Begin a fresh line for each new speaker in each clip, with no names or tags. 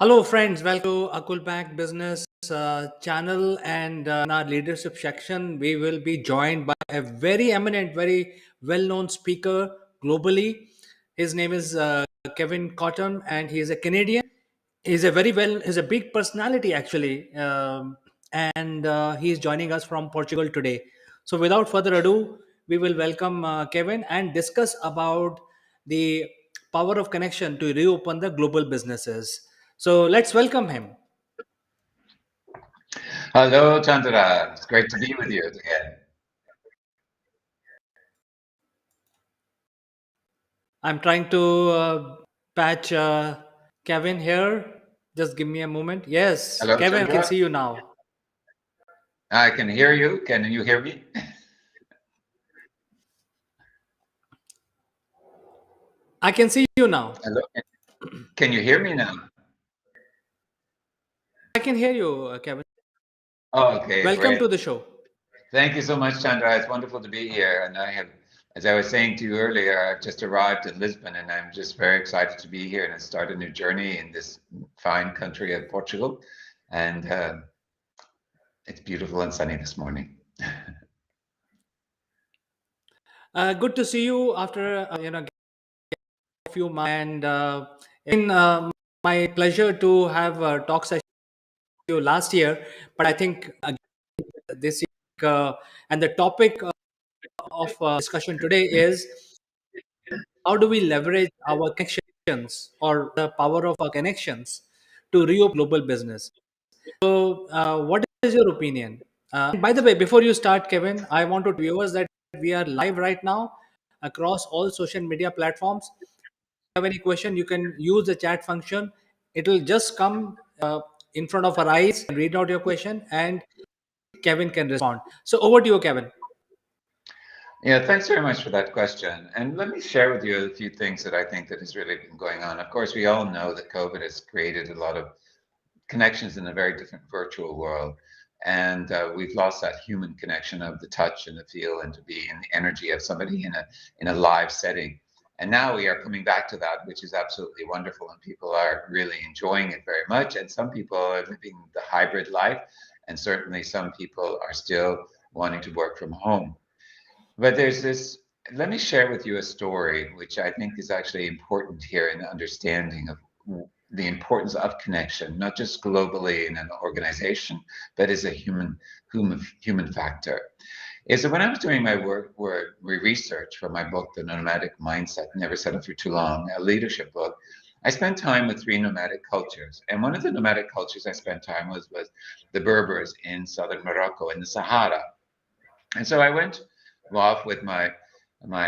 Hello, friends. Welcome to Akul Bank Business channel. And in our leadership section, we will be joined by a very eminent, very well known speaker globally. His name is Kevin Cottam, and he is a Canadian. He's a big personality actually. And he is joining us from Portugal today. So, without further ado, we will welcome Kevin and discuss about the power of connection to reopen the global businesses. So let's welcome him.
Hello, Chandra. It's great to be with you again.
I'm trying to patch Kevin here. Just give me a moment. Yes,
Hello,
Kevin, I can
Chandra.
see you now.
I can hear you. Can you hear me?
I can see you now.
Hello. Can you hear me now?
I can hear you, Kevin.
Oh, okay,
Welcome
great.
to the show.
Thank you so much, Chandra. It's wonderful to be here. And as I was saying to you earlier, I've just arrived in Lisbon and I'm just very excited to be here and start a new journey in this fine country of Portugal. And it's beautiful and sunny this morning.
Good to see you after a few months. And in my pleasure to have a talk session with you last year, but I think this year, and the topic of discussion today is how do we leverage our connections or the power of our connections to reopen global business. So what is your opinion? And by the way, before you start, Kevin, I want to tell viewers that we are live right now across all social media platforms. If you have any question, you can use the chat function. It will just come in front of our eyes and read out your question, and Kevin can respond. So over to you, Kevin.
Yeah, thanks very much for that question. And let me share with you a few things that I think that has really been going on. Of course, we all know that COVID has created a lot of connections in a very different virtual world. And we've lost that human connection of the touch and the feel and to be in the energy of somebody in a live setting. And now we are coming back to that, which is absolutely wonderful. And people are really enjoying it very much. And some people are living the hybrid life. And certainly some people are still wanting to work from home. But there's this, let me share with you a story, which I think is actually important here in the understanding of the importance of connection, not just globally in an organization, but as a human factor. Is that when I was doing my research for my book, The Nomadic Mindset, Never Settle for Too Long, a leadership book, I spent time with three nomadic cultures. And one of the nomadic cultures I spent time was the Berbers in southern Morocco in the Sahara. And so I went off with my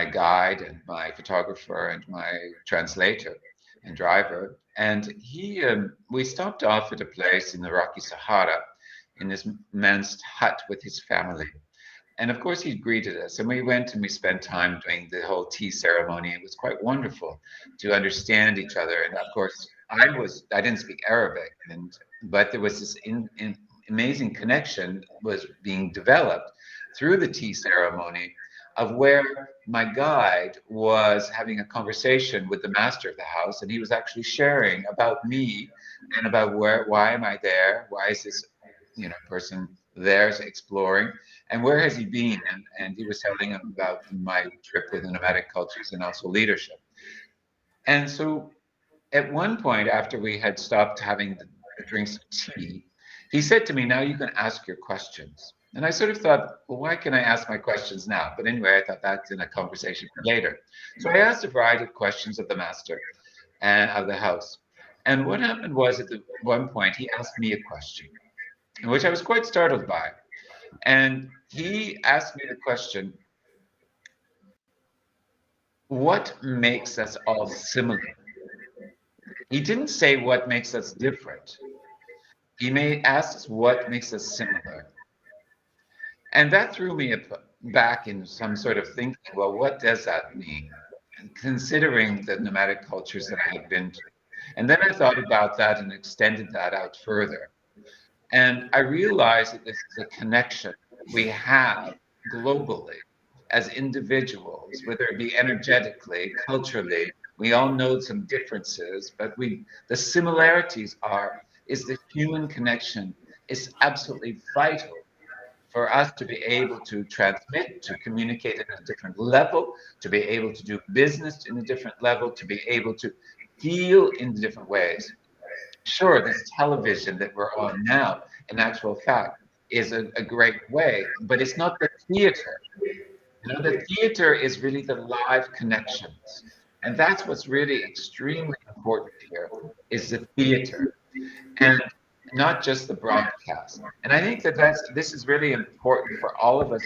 guide and my photographer and my translator and driver, and we stopped off at a place in the Rocky Sahara in this man's hut with his family. And of course, he greeted us, and we went and we spent time doing the whole tea ceremony. It was quite wonderful to understand each other. And of course, I didn't speak Arabic, but there was this amazing connection was being developed through the tea ceremony of where my guide was having a conversation with the master of the house, and he was actually sharing about me and about why am I there, why is this person there exploring, and where has he been, and he was telling him about my trip with the nomadic cultures and also leadership. And so at one point, after we had stopped having the drinks of tea, he said to me, now you can ask your questions. And I sort of thought, well, why can I ask my questions now? But anyway, I thought that's in a conversation for later. So I asked a variety of questions of the master and of the house. And what happened was at one point, he asked me a question, which I was quite startled by. And he asked me the question, what makes us all similar? He didn't say what makes us different. He may ask us what makes us similar. And that threw me back in some sort of thinking, well, what does that mean? And considering the nomadic cultures that I had been to. And then I thought about that and extended that out further. And I realized that this is a connection we have globally as individuals, whether it be energetically, culturally, We all know some differences, but the similarities are is the human connection is absolutely vital for us to be able to transmit, to communicate at a different level, to be able to do business in a different level, to be able to feel in different ways. Sure, this television that we're on now, in actual fact, is a great way, but it's not the theater. You know, the theater is really the live connections. And that's what's really extremely important here is the theater and not just the broadcast. And I think that this is really important for all of us.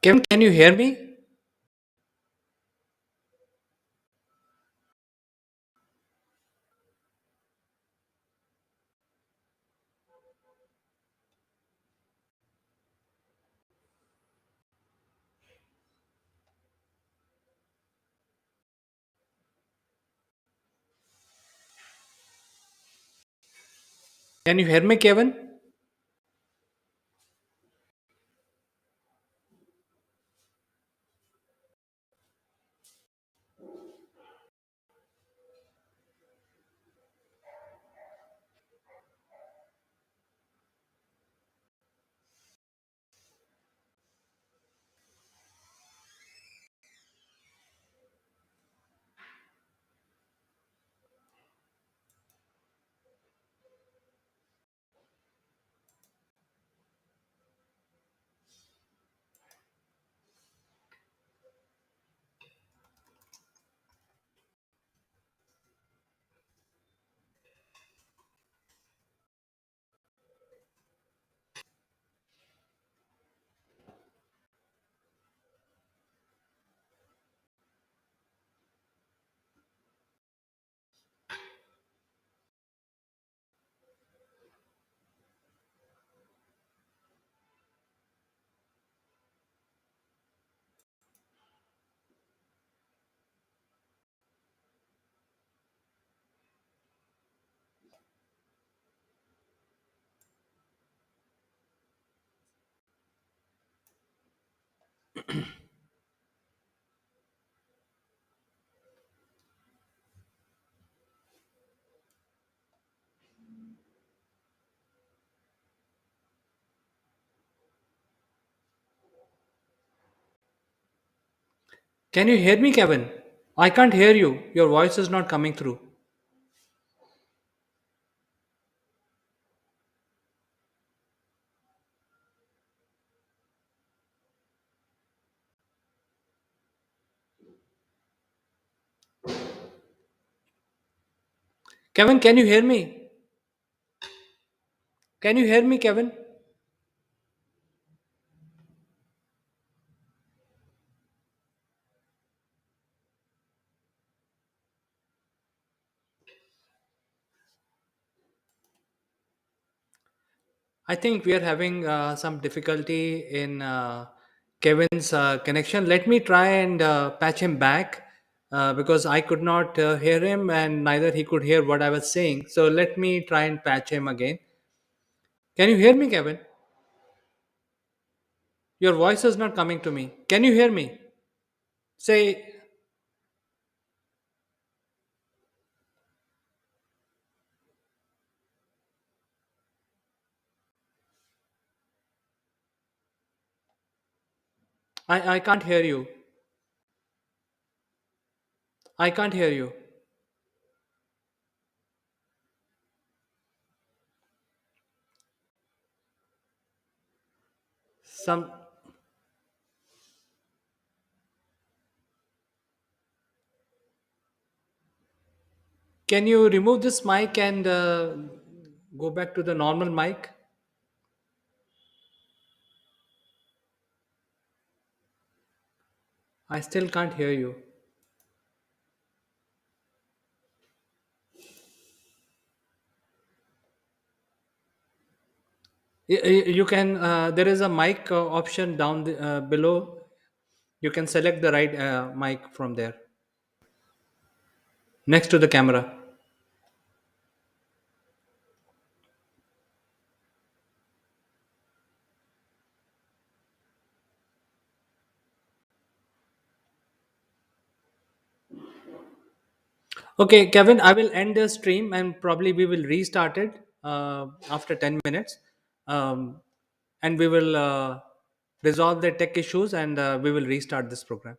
Kevin, can you hear me? Can you hear me, Kevin? Can you hear me, Kevin? I can't hear you. Your voice is not coming through. Kevin, can you hear me? Can you hear me, Kevin? I think we are having some difficulty in Kevin's connection. Let me try and patch him back because I could not hear him and neither he could hear what I was saying. So let me try and patch him again. Can you hear me, Kevin? Your voice is not coming to me. Can you hear me? Say, I can't hear you. I can't hear you. Some. Can you remove this mic and go back to the normal mic? I still can't hear you. You can. There is a mic option down below. You can select the right mic from there, next to the camera. Okay, Kevin, I will end the stream and probably we will restart it after 10 minutes. Um, and we will resolve the tech issues and we will restart this program.